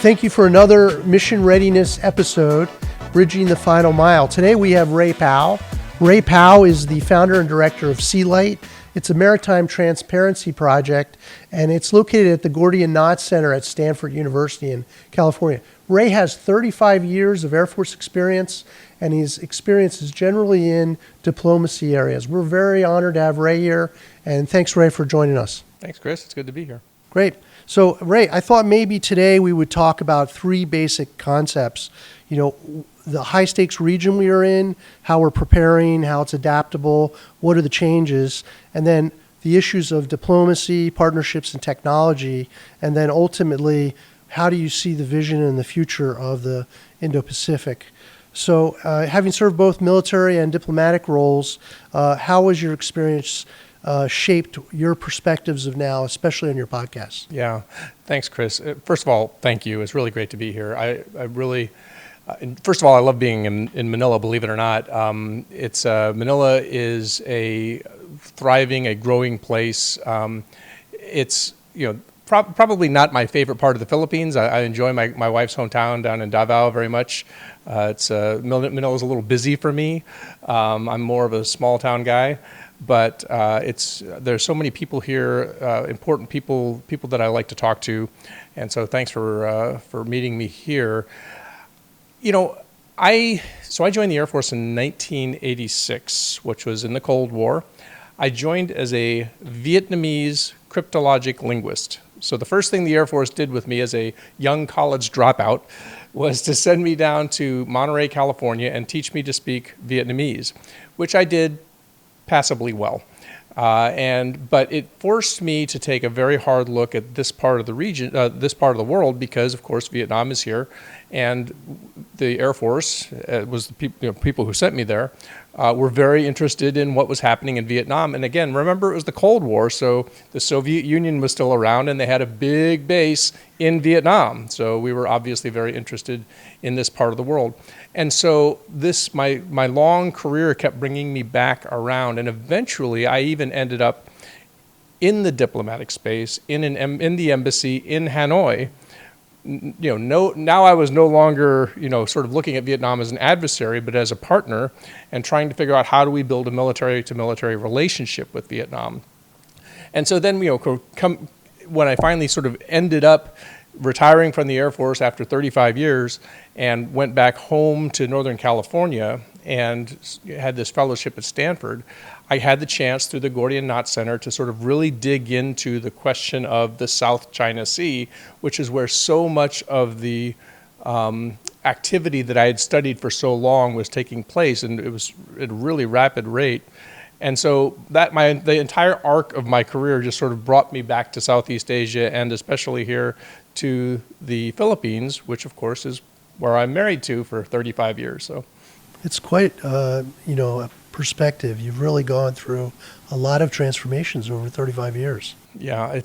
thank you for another Mission Readiness episode, Bridging the Final Mile. Today we have Ray Powell. Ray Powell is the founder and director of Sea Light. It's a maritime transparency project, and it's located at the Gordian Knot Center at Stanford University in California. Ray has 35 years of Air Force experience, and his experience is generally in diplomacy areas. We're very honored to have Ray here, and thanks, Ray, for joining us. Thanks, Chris. It's good to be here. Great. So, Ray, I thought maybe today we would talk about three basic concepts. You know, the high-stakes region we are in, how we're preparing, how it's adaptable, what are the changes, and then the issues of diplomacy, partnerships, and technology, and then ultimately, how do you see the vision and the future of the Indo-Pacific? So, having served both military and diplomatic roles, how has your experience shaped your perspectives of now, especially on your podcast? Yeah, thanks, Chris. First of all, thank you. It's really great to be here. I really, first of all, I love being in Manila, believe it or not. Manila is a thriving, a growing place. It's, probably not my favorite part of the Philippines. I enjoy my wife's hometown down in Davao very much. Manila's a little busy for me. I'm more of a small town guy. But there's so many people here, important people that I like to talk to, and so thanks for meeting me here. I joined the Air Force in 1986, which was in the Cold War. I joined as a Vietnamese cryptologic linguist. So the first thing the Air Force did with me as a young college dropout was to send me down to Monterey, California, and teach me to speak Vietnamese, which I did passably well. But it forced me to take a very hard look at this part of the region, this part of the world, because of course Vietnam is here, and the Air Force was the people who sent me there were very interested in what was happening in Vietnam. And again, remember, it was the Cold War, so the Soviet Union was still around, and they had a big base in Vietnam. So we were obviously very interested in this part of the world. And so my long career kept bringing me back around, and eventually I even ended up in the diplomatic space, in the embassy in Hanoi. Now I was no longer, sort of looking at Vietnam as an adversary, but as a partner, and trying to figure out how do we build a military-to-military relationship with Vietnam. And so then, when I finally sort of ended up retiring from the Air Force after 35 years and went back home to Northern California and had this fellowship at Stanford, I had the chance through the Gordian Knot Center to sort of really dig into the question of the South China Sea, which is where so much of the activity that I had studied for so long was taking place, and it was at a really rapid rate. And so the entire arc of my career just sort of brought me back to Southeast Asia, and especially here to the Philippines, which of course is where I'm married to for 35 years. So it's quite, a perspective. You've really gone through a lot of transformations over 35 years. Yeah,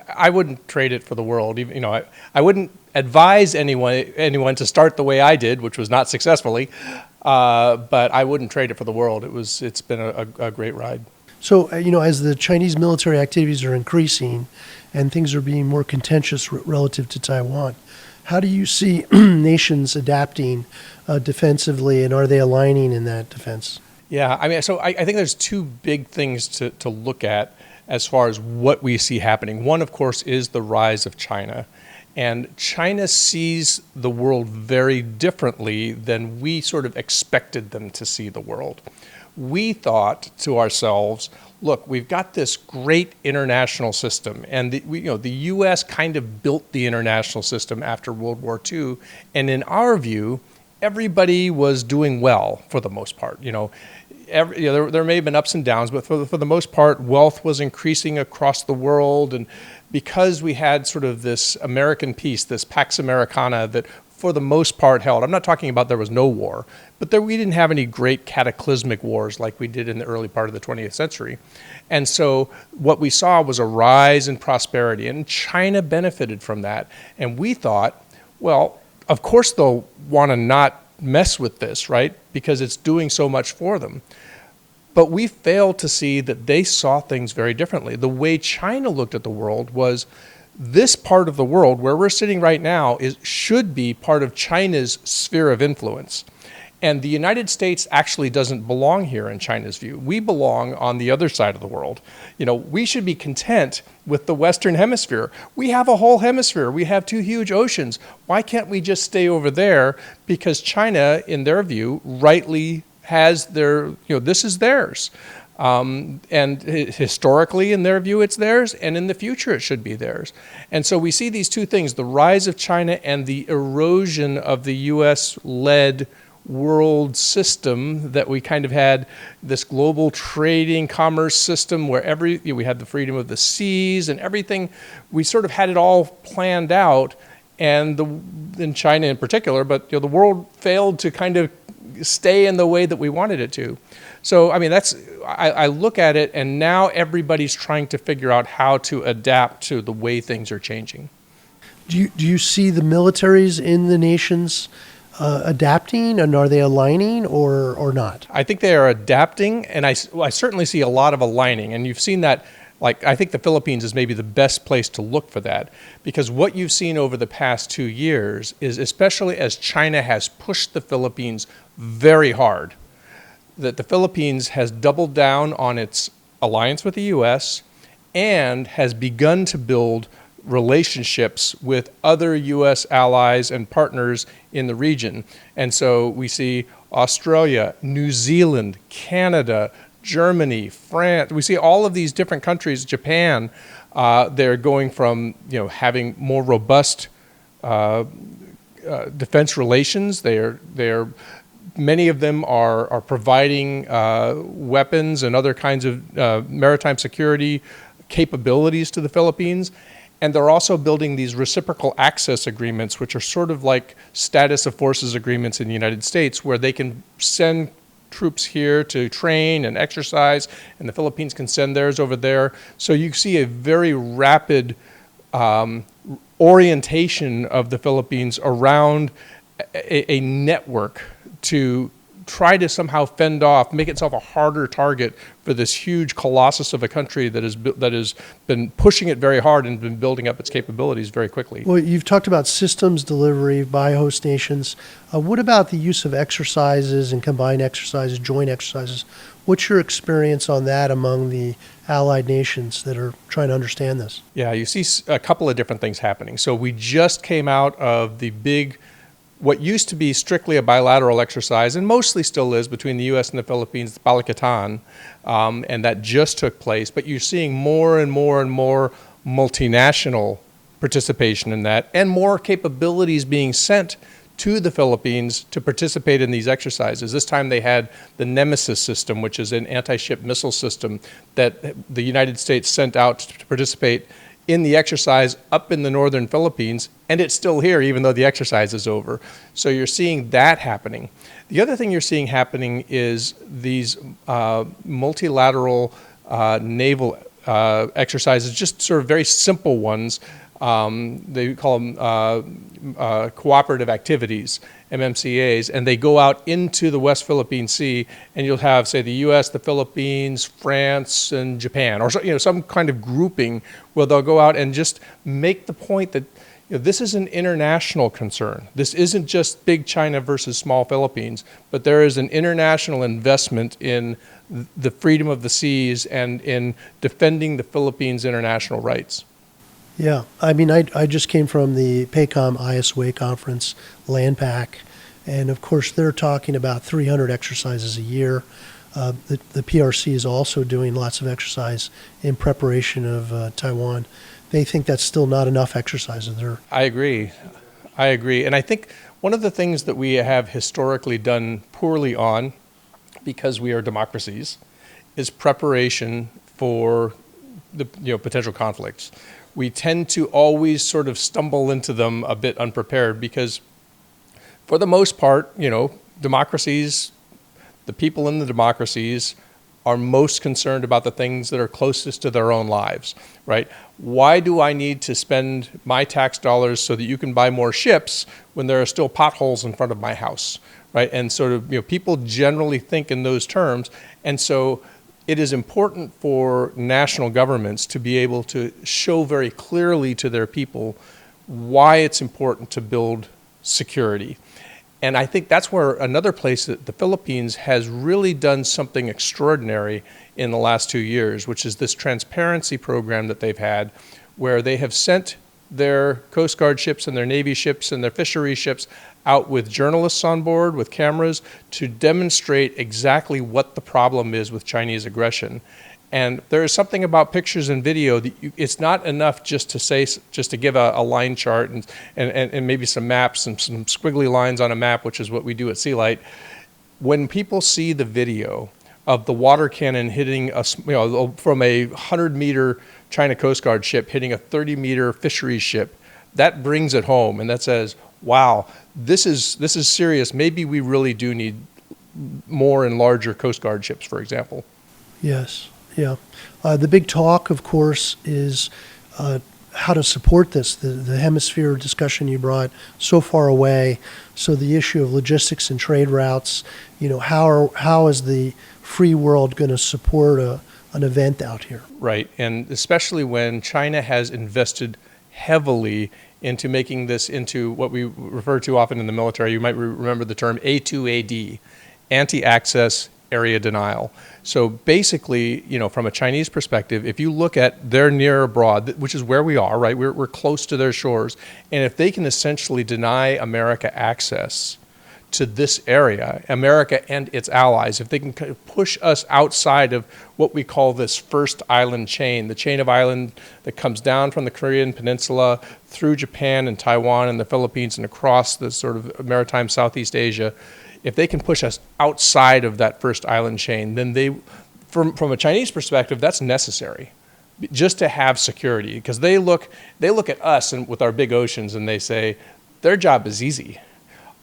I wouldn't trade it for the world. I wouldn't advise anyone to start the way I did, which was not successfully, but I wouldn't trade it for the world. It's been a great ride. So, as the Chinese military activities are increasing and things are being more contentious relative to Taiwan, how do you see nations adapting defensively, and are they aligning in that defense? Yeah, I think there's two big things to look at as far as what we see happening. One, of course, is the rise of China. And China sees the world very differently than we sort of expected them to see the world. We thought to ourselves, look, we've got this great international system, and the U.S. kind of built the international system after World War II, and in our view, everybody was doing well for the most part. There may have been ups and downs, but for the most part, wealth was increasing across the world, and because we had sort of this American peace, this Pax Americana that for the most part held. I'm not talking about there was no war, but we didn't have any great cataclysmic wars like we did in the early part of the 20th century. And so what we saw was a rise in prosperity, and China benefited from that. And we thought, well, of course they'll want to not mess with this, right? Because it's doing so much for them. But we failed to see that they saw things very differently. The way China looked at the world was this part of the world where we're sitting right now should be part of China's sphere of influence. And the United States actually doesn't belong here in China's view. We belong on the other side of the world. We should be content with the Western Hemisphere. We have a whole hemisphere. We have 2 huge oceans. Why can't we just stay over there? Because China, in their view, rightly has this is theirs. And historically, in their view, it's theirs, and in the future, it should be theirs. And so we see these 2 things, the rise of China and the erosion of the U.S.-led world system that we kind of had, this global trading commerce system where we had the freedom of the seas and everything. We sort of had it all planned out, and in China in particular, but the world failed to kind of stay in the way that we wanted it to. So, I mean, I look at it, and now everybody's trying to figure out how to adapt to the way things are changing. Do you see the militaries in the nations adapting, and are they aligning or not? I think they are adapting, and I certainly see a lot of aligning, and you've seen that. I think the Philippines is maybe the best place to look for that, because what you've seen over the past 2 years is, especially as China has pushed the Philippines very hard, that the Philippines has doubled down on its alliance with the U.S. and has begun to build relationships with other U.S. allies and partners in the region. And so we see Australia, New Zealand, Canada, Germany, France. We see all of these different countries, Japan, they're going from having more robust defense relations. Many of them are providing weapons and other kinds of maritime security capabilities to the Philippines. And they're also building these reciprocal access agreements, which are sort of like status of forces agreements in the United States, where they can send troops here to train and exercise, and the Philippines can send theirs over there. So you see a very rapid orientation of the Philippines around a network to try to somehow fend off, make itself a harder target for this huge colossus of a country that has been pushing it very hard and been building up its capabilities very quickly. Well, you've talked about systems delivery by host nations. What about the use of exercises and combined exercises, joint exercises? What's your experience on that among the allied nations that are trying to understand this? Yeah, you see a couple of different things happening. So we just came out of the big, what used to be strictly a bilateral exercise, and mostly still is, between the U.S. and the Philippines, Balikatan, and that just took place. But you're seeing more and more and more multinational participation in that, and more capabilities being sent to the Philippines to participate in these exercises. This time they had the Nemesis system, which is an anti-ship missile system that the United States sent out to participate in the exercise up in the northern Philippines, and it's still here even though the exercise is over. So you're seeing that happening. The other thing you're seeing happening is these multilateral naval exercises, just sort of very simple ones. They call them cooperative activities, MMCAs, and they go out into the West Philippine Sea, and you'll have, say, the U.S., the Philippines, France, and Japan, or some kind of grouping where they'll go out and just make the point that this is an international concern. This isn't just big China versus small Philippines, but there is an international investment in the freedom of the seas and in defending the Philippines' international rights. Yeah, I mean, I just came from the PACOM ISWA conference, Landpack, and of course they're talking about 300 exercises a year. The PRC is also doing lots of exercise in preparation of Taiwan. They think that's still not enough exercises. I agree. And I think one of the things that we have historically done poorly on, because we are democracies, is preparation for the potential conflicts. We tend to always sort of stumble into them a bit unprepared because, for the most part, democracies, the people in the democracies are most concerned about the things that are closest to their own lives, right? Why do I need to spend my tax dollars so that you can buy more ships when there are still potholes in front of my house, right? And sort of, people generally think in those terms. And so it is important for national governments to be able to show very clearly to their people why it's important to build security. And I think that's where another place that the Philippines has really done something extraordinary in the last 2 years, which is this transparency program that they've had, where they have sent their Coast Guard ships and their Navy ships and their fishery ships out with journalists on board, with cameras, to demonstrate exactly what the problem is with Chinese aggression. And there is something about pictures and video that it's not enough just to give a line chart and maybe some maps and some squiggly lines on a map, which is what we do at Sea Light. When people see the video of the water cannon hitting from a 100-meter China Coast Guard ship hitting a 30-meter fisheries ship, that brings it home, and that says, wow, this is serious. Maybe we really do need more and larger Coast Guard ships, for example. Yes. Yeah. The big talk, of course, is how to support this. The hemisphere discussion you brought so far away. So the issue of logistics and trade routes, how is the free world going to support an event out here? Right. And especially when China has invested heavily into making this into what we refer to often in the military. You might remember the term A2AD, anti-access area denial. So basically, from a Chinese perspective, if you look at their near abroad, which is where we are, right? We're close to their shores. And if they can essentially deny America access to this area, America and its allies, if they can kind of push us outside of what we call this first island chain, the chain of island that comes down from the Korean Peninsula through Japan and Taiwan and the Philippines and across the sort of maritime Southeast Asia, if they can push us outside of that first island chain, then from a Chinese perspective, that's necessary just to have security, because they look at us and with our big oceans and they say their job is easy.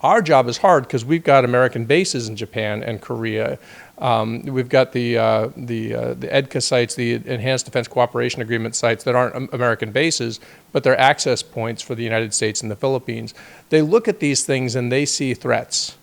Our job is hard because we've got American bases in Japan and Korea. We've got the EDCA sites, the Enhanced Defense Cooperation Agreement sites that aren't American bases, but they're access points for the United States and the Philippines. They look at these things and they see threats.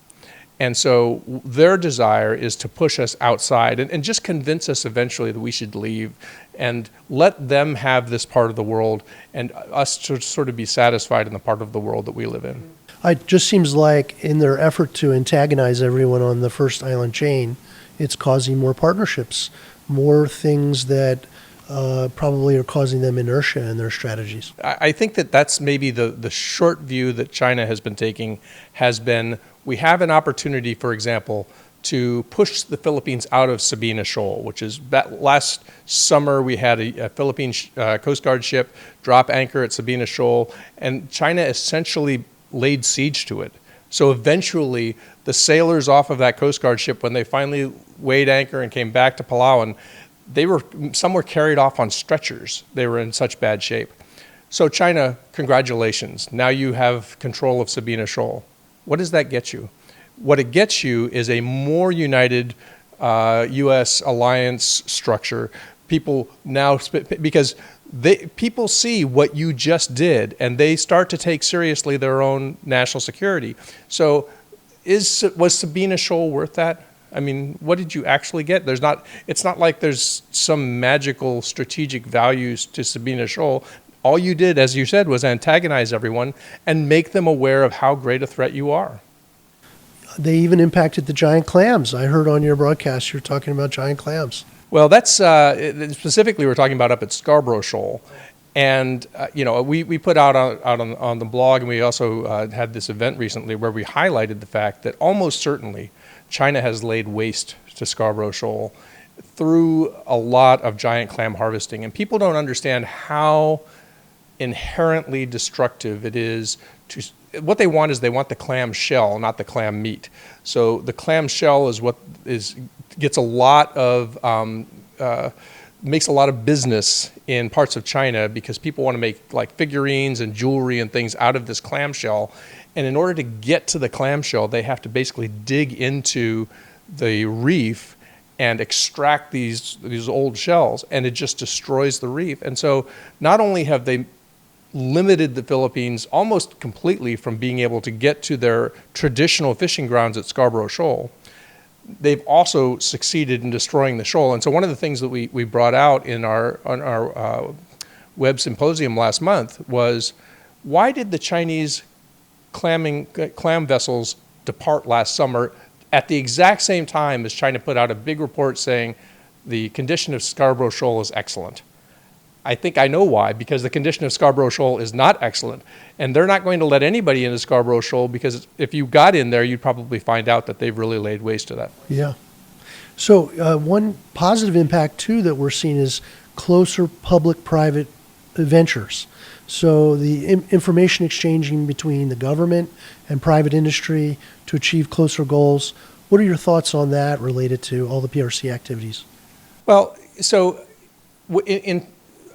And so their desire is to push us outside and just convince us eventually that we should leave and let them have this part of the world and us to sort of be satisfied in the part of the world that we live in. It just seems like in their effort to antagonize everyone on the first island chain, it's causing more partnerships, more things that probably are causing them inertia in their strategies. I think that's maybe the short view that China has been taking has been, we have an opportunity, for example, to push the Philippines out of Sabina Shoal, which is that last summer we had a Philippine Coast Guard ship drop anchor at Sabina Shoal, and China essentially laid siege to it. So eventually the sailors off of that Coast Guard ship, when they finally weighed anchor and came back to Palawan, some were carried off on stretchers. They were in such bad shape. So China, congratulations. Now you have control of Sabina Shoal. What does that get you? What it gets you is a more united U.S. alliance structure. People now, because people see what you just did, and they start to take seriously their own national security. So was Sabina Shoal worth that? I mean, what did you actually get? It's not like there's some magical strategic values to Sabina Shoal. All you did, as you said, was antagonize everyone and make them aware of how great a threat you are. They even impacted the giant clams. I heard on your broadcast you're talking about giant clams. Well, that's specifically we're talking about up at Scarborough Shoal. And, we put out on the blog, and we also had this event recently where we highlighted the fact that almost certainly China has laid waste to Scarborough Shoal through a lot of giant clam harvesting. And people don't understand how inherently destructive it is what they want is they want the clam shell, not the clam meat. So the clam shell is what gets a lot of makes a lot of business in parts of China because people want to make like figurines and jewelry and things out of this clamshell. And in order to get to the clamshell, they have to basically dig into the reef and extract these old shells, and it just destroys the reef. And so not only have they limited the Philippines almost completely from being able to get to their traditional fishing grounds at Scarborough Shoal, they've also succeeded in destroying the shoal. And so one of the things that we brought out on our web symposium last month was, why did the Chinese clam vessels depart last summer at the exact same time as China put out a big report saying the condition of Scarborough Shoal is excellent? I think I know why, because the condition of Scarborough Shoal is not excellent. And they're not going to let anybody into Scarborough Shoal, because if you got in there, you'd probably find out that they've really laid waste to that. Yeah. So one positive impact, too, that we're seeing is closer public-private ventures. So the information exchanging between the government and private industry to achieve closer goals. What are your thoughts on that related to all the PRC activities? Well, so in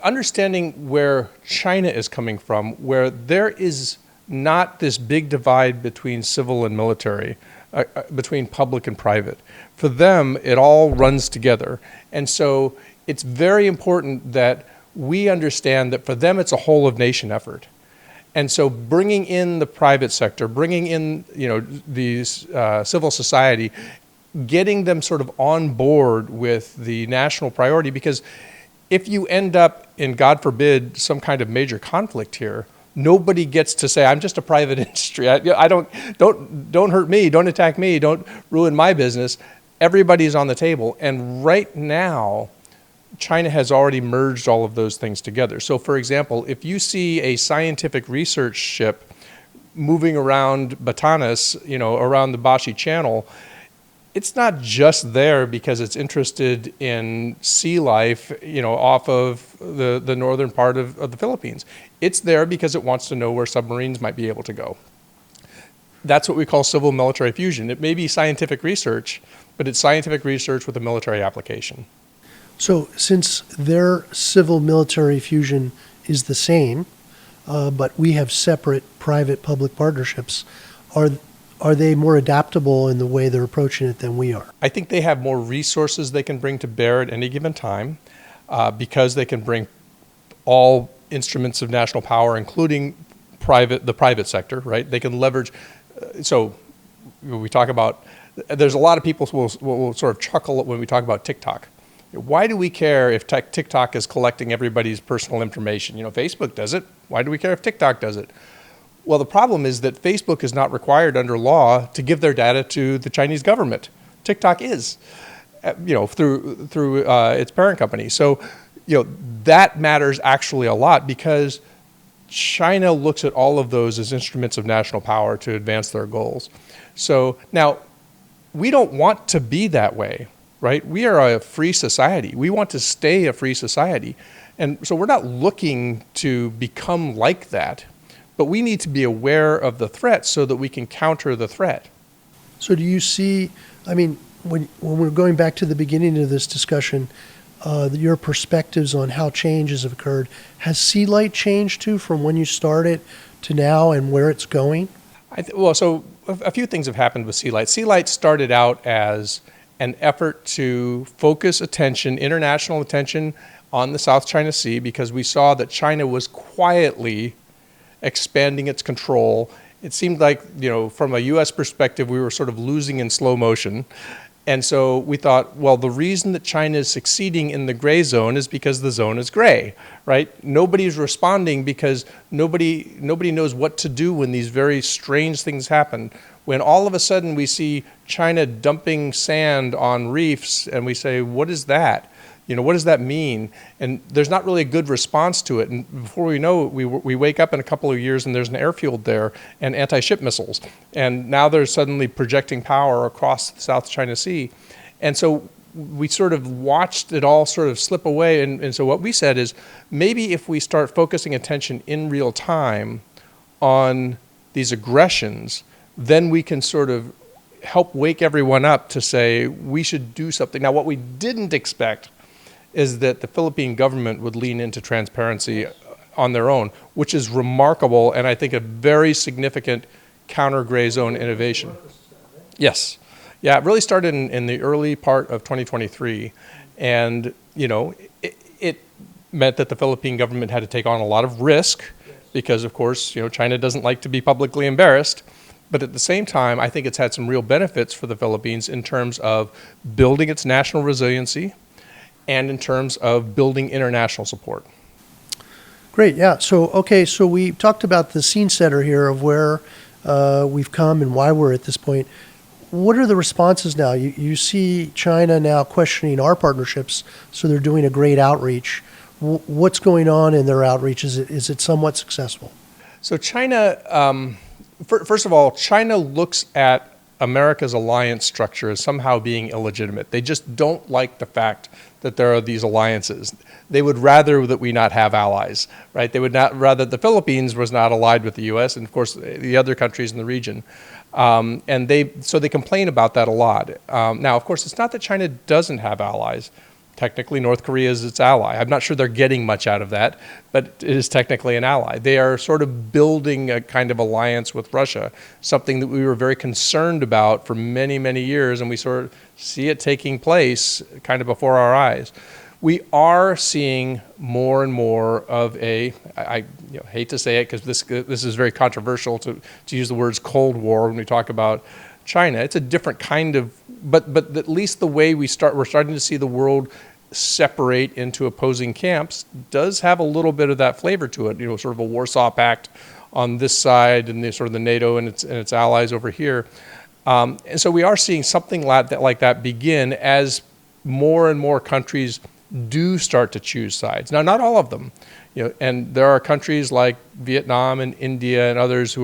understanding where China is coming from, where there is not this big divide between civil and military, between public and private. For them, it all runs together. And so it's very important that we understand that for them, it's a whole of nation effort. And so bringing in the private sector, bringing in, these civil society, getting them sort of on board with the national priority, because if you end up in, God forbid, some kind of major conflict here, nobody gets to say, I'm just a private industry. I don't hurt me, don't attack me, don't ruin my business. Everybody's on the table. And right now, China has already merged all of those things together. So for example, if you see a scientific research ship moving around Batanes, around the Bashi Channel, it's not just there because it's interested in sea life, off of the northern part of the Philippines. It's there because it wants to know where submarines might be able to go. That's what we call civil-military fusion. It may be scientific research, but it's scientific research with a military application. So since their civil-military fusion is the same, but we have separate private-public partnerships, are they more adaptable in the way they're approaching it than we are? I think they have more resources they can bring to bear at any given time, because they can bring all instruments of national power, including the private sector, right? They can leverage. So when we talk about, there's a lot of people who will sort of chuckle when we talk about TikTok. Why do we care if TikTok is collecting everybody's personal information? Facebook does it. Why do we care if TikTok does it? Well, the problem is that Facebook is not required under law to give their data to the Chinese government. TikTok is, through its parent company. So, that matters actually a lot, because China looks at all of those as instruments of national power to advance their goals. So now, we don't want to be that way, right? We are a free society. We want to stay a free society. And so we're not looking to become like that. But we need to be aware of the threat so that we can counter the threat. So do you see, when we're going back to the beginning of this discussion, your perspectives on how changes have occurred, has sea light changed too from when you started to now and where it's going? So a few things have happened with sea light. Sea light started out as an effort to focus attention, international attention, on the South China Sea, because we saw that China was quietly expanding its control. It seemed like, from a U.S. perspective, we were sort of losing in slow motion. And so we thought, well, the reason that China is succeeding in the gray zone is because the zone is gray, right? Nobody's responding because nobody knows what to do when these very strange things happen. When all of a sudden we see China dumping sand on reefs and we say, what is that? What does that mean? And there's not really a good response to it. And before we know it, we wake up in a couple of years and there's an airfield there and anti-ship missiles. And now they're suddenly projecting power across the South China Sea. And so we sort of watched it all sort of slip away. And so what we said is, maybe if we start focusing attention in real time on these aggressions, then we can sort of help wake everyone up to say we should do something. Now, what we didn't expect is that the Philippine government would lean into transparency on their own, which is remarkable and I think a very significant counter-gray zone innovation. Yes. Yeah, it really started in the early part of 2023. And, it meant that the Philippine government had to take on a lot of risk because, of course, China doesn't like to be publicly embarrassed. But at the same time, I think it's had some real benefits for the Philippines in terms of building its national resiliency and in terms of building international support. Great, yeah. So we talked about the scene setter here of where we've come and why we're at this point. What are the responses now? You see China now questioning our partnerships, so they're doing a great outreach. What's going on in their outreach? Is it somewhat successful? So China, first of all, China looks at America's alliance structure as somehow being illegitimate. They just don't like the fact that there are these alliances. They would rather that we not have allies, right? They would not rather the Philippines was not allied with the U.S. and of course the other countries in the region, and they complain about that a lot. Now, of course, it's not that China doesn't have allies. Technically, North Korea is its ally. I'm not sure they're getting much out of that, but it is technically an ally. They are sort of building a kind of alliance with Russia, something that we were very concerned about for many, many years, and we sort of see it taking place kind of before our eyes. We are seeing more and more of I hate to say it because this is very controversial to use the words Cold War when we talk about China. It's a different kind of, but at least the way we're starting to see the world separate into opposing camps does have a little bit of that flavor to it. Sort of a Warsaw Pact on this side and sort of the NATO and its allies over here. And so we are seeing something like that begin as more and more countries do start to choose sides. Now, not all of them. And there are countries like Vietnam and India and others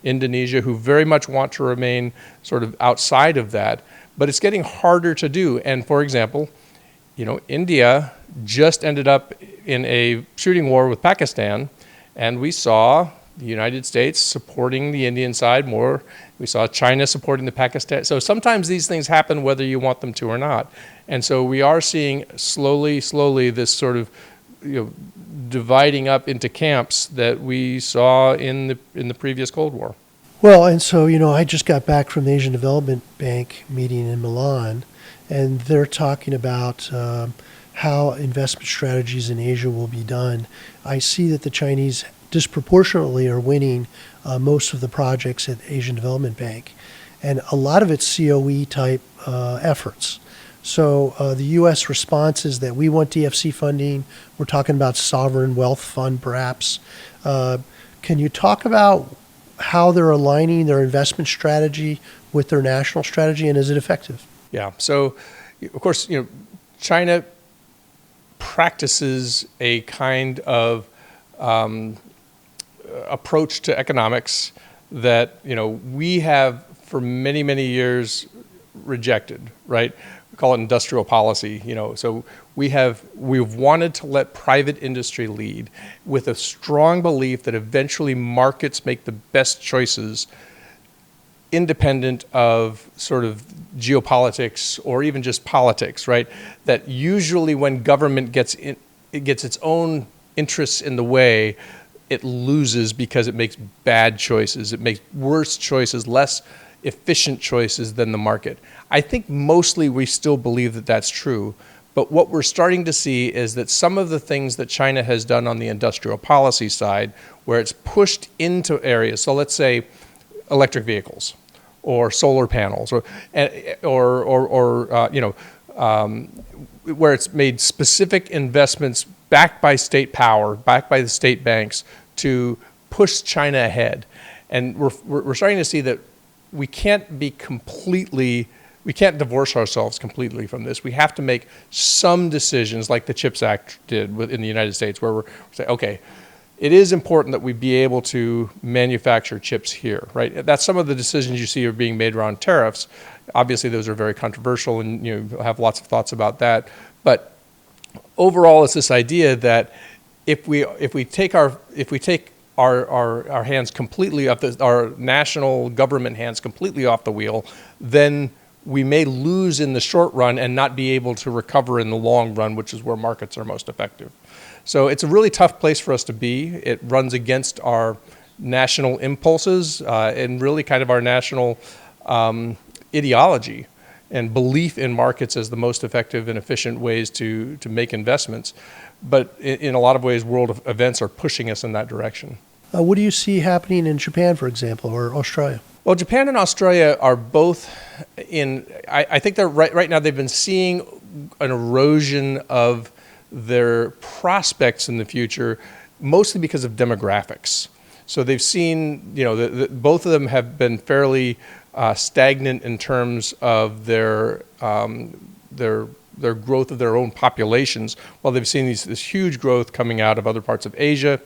Indonesia, who very much want to remain sort of outside of that. But it's getting harder to do. And for example, India just ended up in a shooting war with Pakistan, and we saw the United States supporting the Indian side more. We saw China supporting the Pakistan. So sometimes these things happen whether you want them to or not. And so we are seeing slowly this sort of dividing up into camps that we saw in the previous Cold War. Well, and so, I just got back from the Asian Development Bank meeting in Milan, and they're talking about how investment strategies in Asia will be done. I see that the Chinese disproportionately are winning most of the projects at Asian Development Bank, and a lot of it's COE type efforts. So the U.S. response is that we want DFC funding. We're talking about sovereign wealth fund, perhaps. Can you talk about how they're aligning their investment strategy with their national strategy, and is it effective? Yeah. So, of course, China practices a kind of approach to economics that we have for many, many years rejected. Right? We call it industrial policy. So we've wanted to let private industry lead with a strong belief that eventually markets make the best choices, independent of sort of geopolitics or even just politics, right? That usually when government gets its own interests in the way, it loses because it makes bad choices. It makes worse choices, less efficient choices than the market. I think mostly we still believe that that's true. But what we're starting to see is that some of the things that China has done on the industrial policy side, where it's pushed into areas, so let's say electric vehicles or solar panels, where it's made specific investments backed by state power, backed by the state banks to push China ahead. And we're starting to see that we can't divorce ourselves completely from this. We have to make some decisions like the CHIPS Act did in the United States, where we're saying, okay, it is important that we be able to manufacture chips here, right? That's some of the decisions you see are being made around tariffs. Obviously, those are very controversial, and you have lots of thoughts about that. But overall, it's this idea that if we take our hands completely off our national government hands completely off the wheel, then we may lose in the short run and not be able to recover in the long run, which is where markets are most effective. So it's a really tough place for us to be. It runs against our national impulses and really kind of our national ideology and belief in markets as the most effective and efficient ways to make investments. But in a lot of ways, world events are pushing us in that direction. What do you see happening in Japan, for example, or Australia? Well, Japan and Australia are both I think they're right now, they've been seeing an erosion of their prospects in the future, mostly because of demographics. So they've seen, both of them have been fairly stagnant in terms of their growth of their own populations, while they've seen this huge growth coming out of other parts of Asia.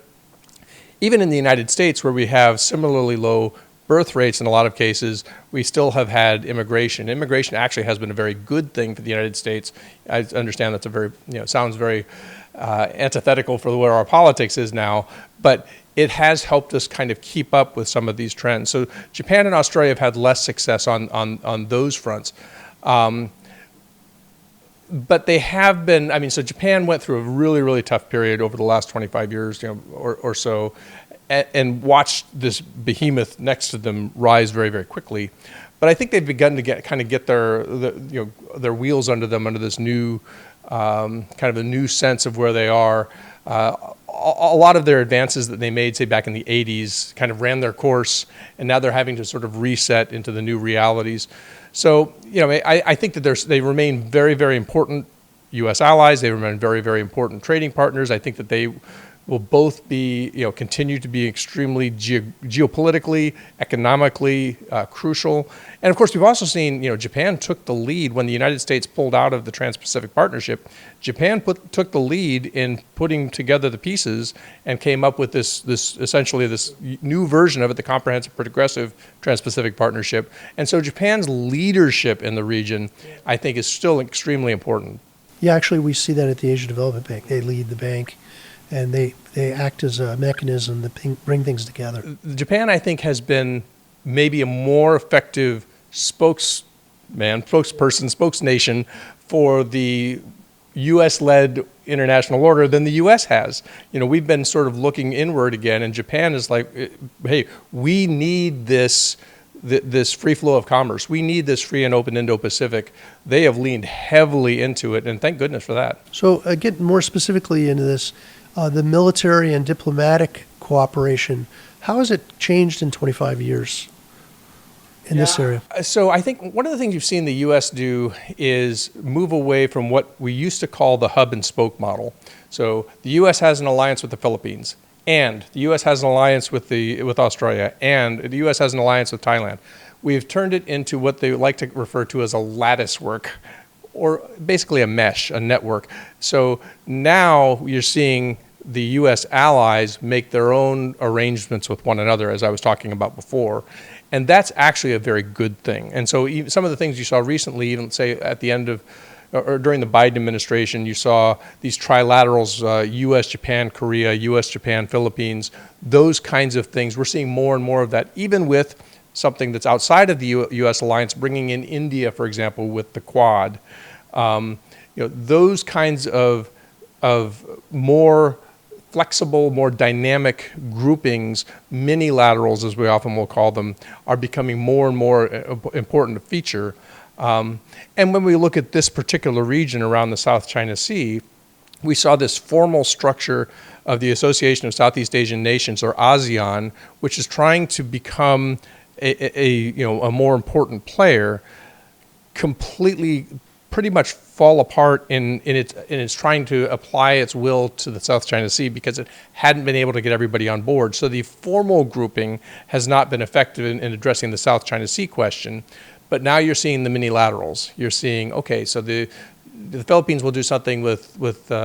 Even in the United States, where we have similarly low birth rates in a lot of cases, we still have had immigration. Immigration actually has been a very good thing for the United States. I understand that's a very, sounds very antithetical for where our politics is now, but it has helped us kind of keep up with some of these trends. So Japan and Australia have had less success on those fronts. But they have been, so Japan went through a really, really tough period over the last 25 years, or so, and watched this behemoth next to them rise very, very quickly. But I think they've begun to get their wheels under them, under this new kind of a new sense of where they are. A lot of their advances that they made, say back in the 80s, kind of ran their course, and now they're having to sort of reset into the new realities. So, I think that they remain very, very important U.S. allies. They remain very, very important trading partners. I think that they will both be, continue to be extremely geopolitically, economically crucial. And of course, we've also seen, Japan took the lead when the United States pulled out of the Trans-Pacific Partnership. Japan took the lead in putting together the pieces and came up with this essentially this new version of it, the Comprehensive Progressive Trans-Pacific Partnership. And so Japan's leadership in the region, I think, is still extremely important. Yeah, actually, we see that at the Asia Development Bank. They lead the bank, and they act as a mechanism to bring things together. Japan, I think, has been maybe a more effective spokesnation for the U.S.-led international order than the U.S. has. We've been sort of looking inward again, and Japan is like, hey, we need this free flow of commerce. We need this free and open Indo-Pacific. They have leaned heavily into it, and thank goodness for that. So getting more specifically into this, the military and diplomatic cooperation, how has it changed in 25 years in this area? So I think one of the things you've seen the U.S. do is move away from what we used to call the hub and spoke model. So the U.S. has an alliance with the Philippines, and the U.S. has an alliance with Australia, and the U.S. has an alliance with Thailand. We've turned it into what they like to refer to as a lattice work, or basically a mesh, a network. So now you're seeing the U.S. allies make their own arrangements with one another, as I was talking about before. And that's actually a very good thing. And so even some of the things you saw recently, even say at the end of, or during the Biden administration, you saw these trilaterals, U.S., Japan, Korea, U.S., Japan, Philippines, those kinds of things. We're seeing more and more of that, even with something that's outside of the U.S. alliance, bringing in India, for example, with the Quad. Those kinds of more flexible, more dynamic groupings, mini-laterals as we often will call them, are becoming more and more important to feature. And when we look at this particular region around the South China Sea, we saw this formal structure of the Association of Southeast Asian Nations, or ASEAN, which is trying to become a more important player, completely pretty much fall apart in its trying to apply its will to the South China Sea because it hadn't been able to get everybody on board. So the formal grouping has not been effective in addressing the South China Sea question. But now you're seeing the mini-laterals. You're seeing, okay, so the Philippines will do something with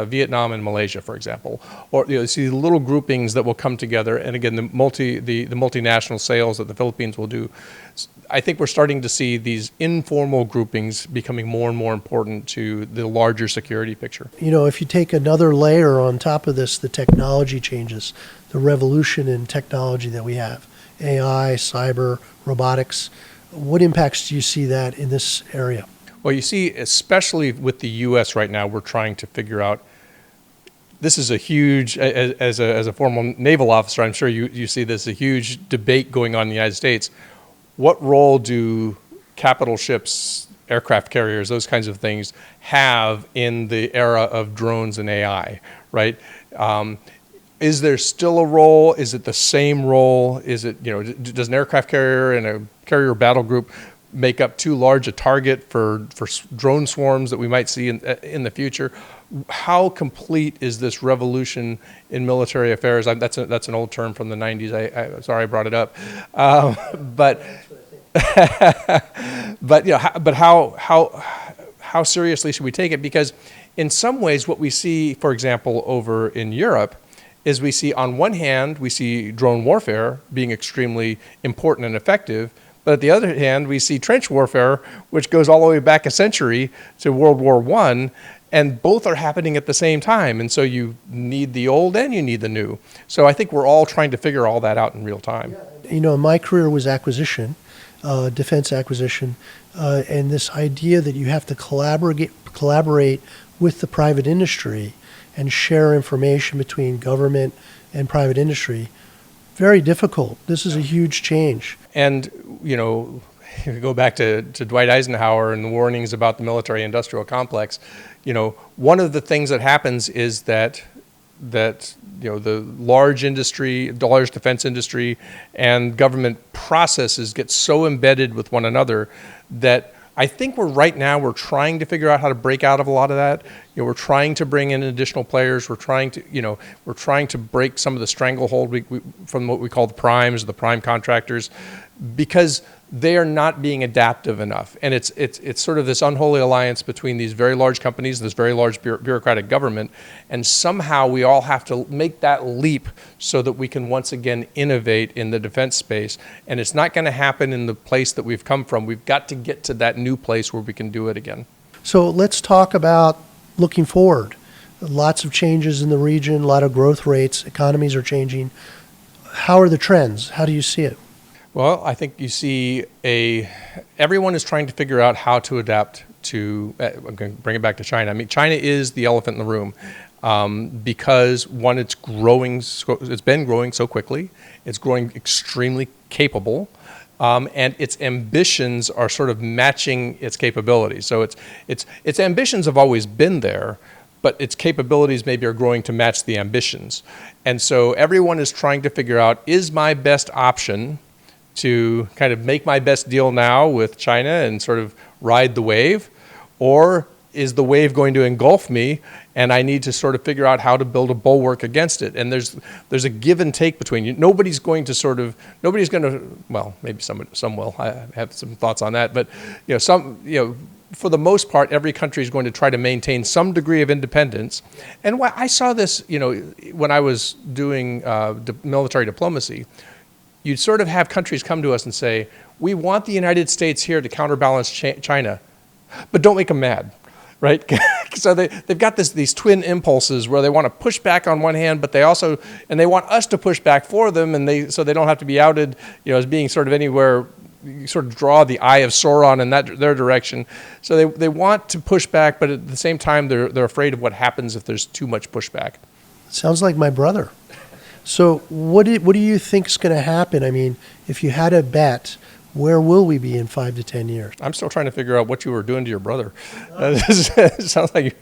Vietnam and Malaysia, for example, or you see little groupings that will come together. And again, the multinational sales that the Philippines will do. I think we're starting to see these informal groupings becoming more and more important to the larger security picture. If you take another layer on top of this, the technology changes, the revolution in technology that we have, AI, cyber, robotics. What impacts do you see that in this area? Well, you see, especially with the U.S. right now, we're trying to figure out, this is a huge, as a former naval officer, I'm sure you see this, a huge debate going on in the United States. What role do capital ships, aircraft carriers, those kinds of things have in the era of drones and AI, right? is there still a role? Is it the same role? Is it, does an aircraft carrier and a carrier battle group make up too large a target for drone swarms that we might see in the future? How complete is this revolution in military affairs? That's an old term from the 90s. I sorry I brought it up, but but how seriously should we take it? Because in some ways, what we see, for example, over in Europe, is we see on one hand we see drone warfare being extremely important and effective. But at the other hand, we see trench warfare, which goes all the way back a century to World War I, and both are happening at the same time. And so you need the old and you need the new. So I think we're all trying to figure all that out in real time. My career was acquisition, defense acquisition, and this idea that you have to collaborate with the private industry and share information between government and private industry. Very difficult. This is a huge change. And, if you go back to Dwight Eisenhower and the warnings about the military-industrial complex, one of the things that happens is that the large industry, the large defense industry and government processes get so embedded with one another that I think we're trying to figure out how to break out of a lot of that. We're trying to bring in additional players. We're trying to break some of the stranglehold from what we call the primes, the prime contractors, because they are not being adaptive enough. And it's sort of this unholy alliance between these very large companies, this very large bureaucratic government, and somehow we all have to make that leap so that we can once again innovate in the defense space. And it's not going to happen in the place that we've come from. We've got to get to that new place where we can do it again. So let's talk about looking forward. Lots of changes in the region, a lot of growth rates, economies are changing. How are the trends? How do you see it? Well, I think you see everyone is trying to figure out how to adapt to, I'm going to bring it back to China. I mean, China is the elephant in the room because one, it's been growing so quickly, it's growing extremely capable, and its ambitions are sort of matching its capabilities. So its ambitions have always been there, but its capabilities maybe are growing to match the ambitions. And so everyone is trying to figure out, is my best option to kind of make my best deal now with China and sort of ride the wave, or is the wave going to engulf me and I need to sort of figure out how to build a bulwark against it? And there's a give and take between you. Nobody's going to, well, maybe some will. I have some thoughts on that, but for the most part, every country is going to try to maintain some degree of independence. And I saw this, when I was doing military diplomacy. You'd sort of have countries come to us and say, we want the United States here to counterbalance China, but don't make them mad, right? So they've got these twin impulses where they want to push back on one hand, but they want us to push back for them, and so they don't have to be outed, as being sort of anywhere. You sort of draw the eye of Sauron in their direction. So they want to push back, but at the same time, they're afraid of what happens if there's too much pushback. Sounds like my brother. So what do you think is going to happen? I mean, if you had a bet, where will we be in 5 to 10 years? I'm still trying to figure out what you were doing to your brother. Sounds like.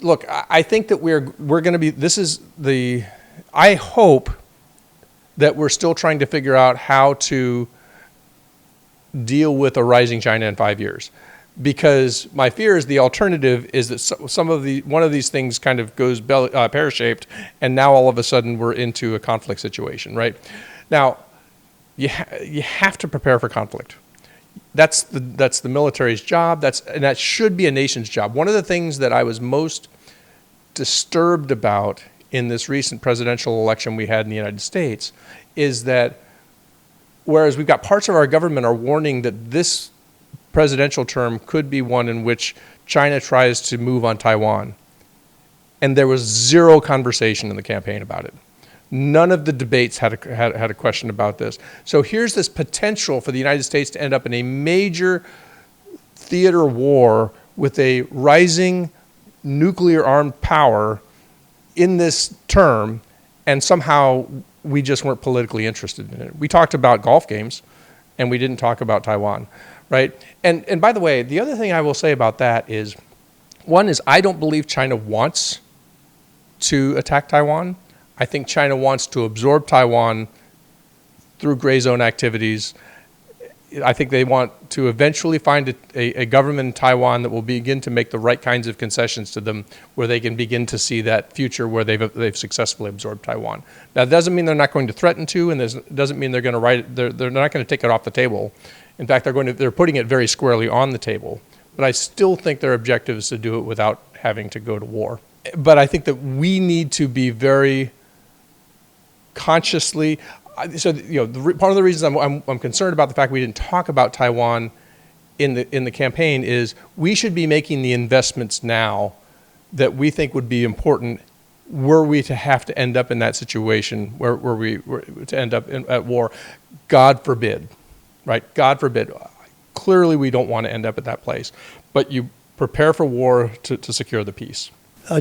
Look, I think that we're going to be. I hope that we're still trying to figure out how to deal with a rising China in 5 years. Because my fear is the alternative is that one of these things kind of goes pear-shaped, and now all of a sudden we're into a conflict situation, right? Now, you have to prepare for conflict. That's the military's job. And that should be a nation's job. One of the things that I was most disturbed about in this recent presidential election we had in the United States is that whereas we've got parts of our government are warning that this presidential term could be one in which China tries to move on Taiwan. And there was zero conversation in the campaign about it. None of the debates had a question about this. So here's this potential for the United States to end up in a major theater war with a rising nuclear armed power in this term, and somehow we just weren't politically interested in it. We talked about golf games, and we didn't talk about Taiwan. Right? And by the way, the other thing I will say about that is, one is I don't believe China wants to attack Taiwan. I think China wants to absorb Taiwan through gray zone activities. I think they want to eventually find a government in Taiwan that will begin to make the right kinds of concessions to them, where they can begin to see that future where they've successfully absorbed Taiwan. Now, that doesn't mean they're not going to threaten to, and it doesn't mean they're going to they're not going to take it off the table. In fact, they're putting it very squarely on the table. But I still think their objective is to do it without having to go to war. But I think that we need to be very consciously. So, part of the reasons I'm concerned about the fact we didn't talk about Taiwan in the campaign is we should be making the investments now that we think would be important were we to have to end up in that situation where we were to end up at war. God forbid, right? God forbid. Clearly, we don't want to end up at that place. But you prepare for war to secure the peace.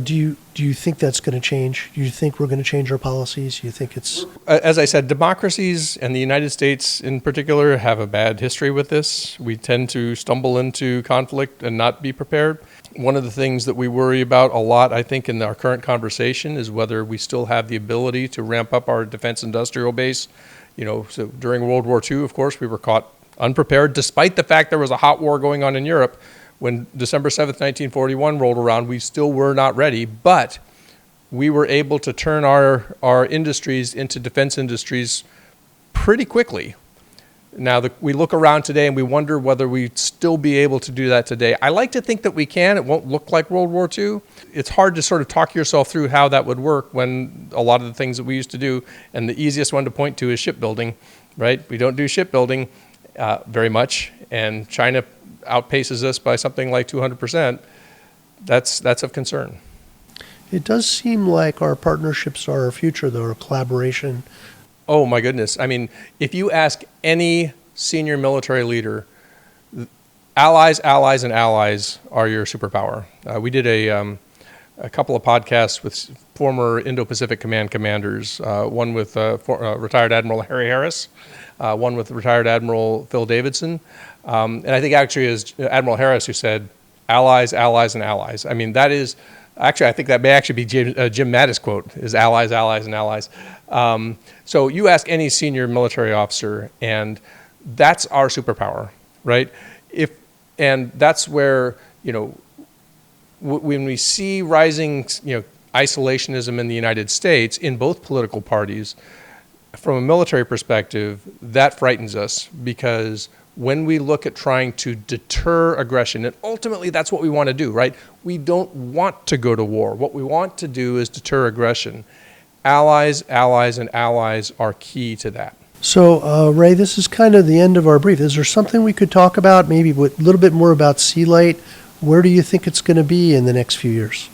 Do you think that's going to change? Do you think we're going to change our policies? Do you think it's... As I said, democracies, and the United States in particular, have a bad history with this. We tend to stumble into conflict and not be prepared. One of the things that we worry about a lot, I think, in our current conversation is whether we still have the ability to ramp up our defense industrial base. So during World War II, of course, we were caught unprepared, despite the fact there was a hot war going on in Europe. When December 7th, 1941 rolled around, we still were not ready, but we were able to turn our industries into defense industries pretty quickly. Now, we look around today and we wonder whether we'd still be able to do that today. I like to think that we can. It won't look like World War II. It's hard to sort of talk yourself through how that would work when a lot of the things that we used to do, and the easiest one to point to is shipbuilding, right? We don't do shipbuilding very much, and China outpaces us by something like 200%, that's of concern. It does seem like our partnerships are our future, though, our collaboration. Oh, my goodness. I mean, if you ask any senior military leader, allies, allies, and allies are your superpower. We did a couple of podcasts with former Indo-Pacific Command commanders, one with retired Admiral Harry Harris, one with retired Admiral Phil Davidson. And I think actually it was Admiral Harris who said, allies, allies, and allies. I mean, that is, actually, I think that may actually be Jim Mattis' quote, is allies, allies, and allies. So you ask any senior military officer, and that's our superpower, right? And that's where, when we see rising, isolationism in the United States in both political parties, from a military perspective, that frightens us, because when we look at trying to deter aggression, and ultimately that's what we want to do, right? We don't want to go to war. What we want to do is deter aggression. Allies, allies, and allies are key to that. So, Ray, this is kind of the end of our brief. Is there something we could talk about, maybe a little bit more about Sea Light? Where do you think it's going to be in the next few years?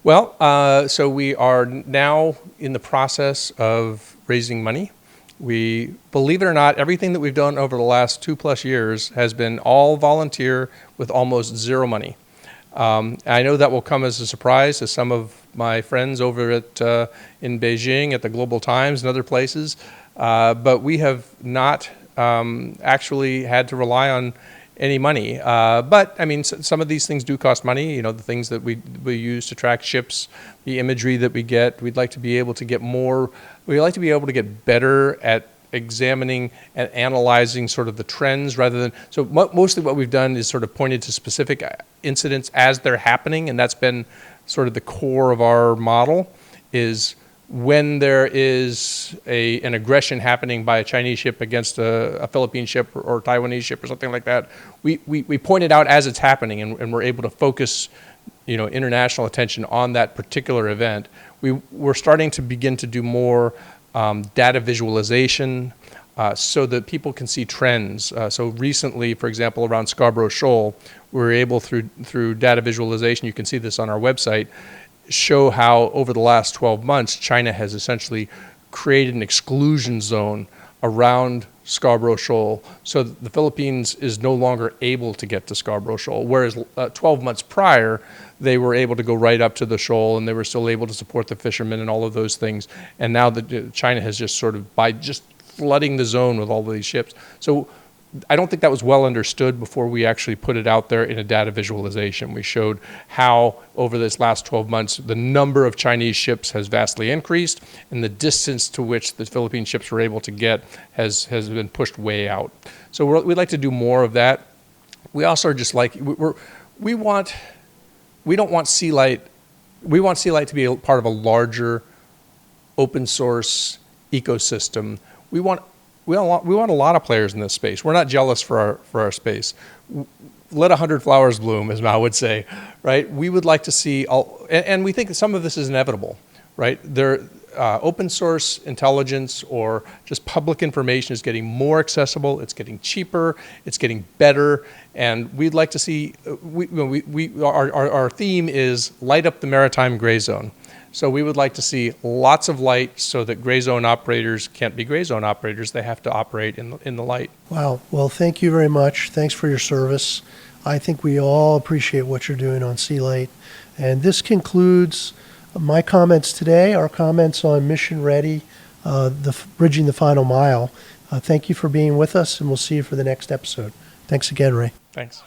Well, so we are now in the process of raising money. We, believe it or not, everything that we've done over the last 2+ years has been all volunteer with almost zero money. I know that will come as a surprise to some of my friends over in Beijing at the Global Times and other places, but we have not actually had to rely on any money. But I mean, some of these things do cost money. The things that we use to track ships, the imagery that we get. We'd like to be able to get more. We'd like to be able to get better at examining and analyzing sort of the trends rather than. So mostly what we've done is sort of pointed to specific incidents as they're happening, and that's been sort of the core of our model. Is when there is an aggression happening by a Chinese ship against a Philippine ship or Taiwanese ship or something like that, we point it out as it's happening, and we're able to focus, international attention on that particular event. We're starting to begin to do more data visualization so that people can see trends. So recently, for example, around Scarborough Shoal, we were able through data visualization, you can see this on our website, show how over the last 12 months, China has essentially created an exclusion zone around Scarborough Shoal, so that the Philippines is no longer able to get to Scarborough Shoal, whereas 12 months prior, they were able to go right up to the shoal, and they were still able to support the fishermen and all of those things. And now that China has just sort of, by just flooding the zone with all of these ships. So I don't think that was well understood before we actually put it out there in a data visualization. We showed how over this last 12 months, the number of Chinese ships has vastly increased, and the distance to which the Philippine ships were able to get has been pushed way out. So we'd like to do more of that. We also are just like, we don't want Sea Light, we want Sea Light to be a part of a larger open source ecosystem. We want a lot of players in this space. We're not jealous for our space. Let 100 flowers bloom, as Mao would say, right? We would like to see, and we think some of this is inevitable, right? Open source intelligence or just public information is getting more accessible, it's getting cheaper, it's getting better, and we'd like to see, our theme is light up the maritime gray zone. So we would like to see lots of light so that gray zone operators can't be gray zone operators, they have to operate in the light. Wow. Well, thank you very much. Thanks for your service. I think we all appreciate what you're doing on Sea Light. And this concludes my comments today, our comments on Mission Ready, Bridging the Final Mile. Thank you for being with us, and we'll see you for the next episode. Thanks again, Ray. Thanks.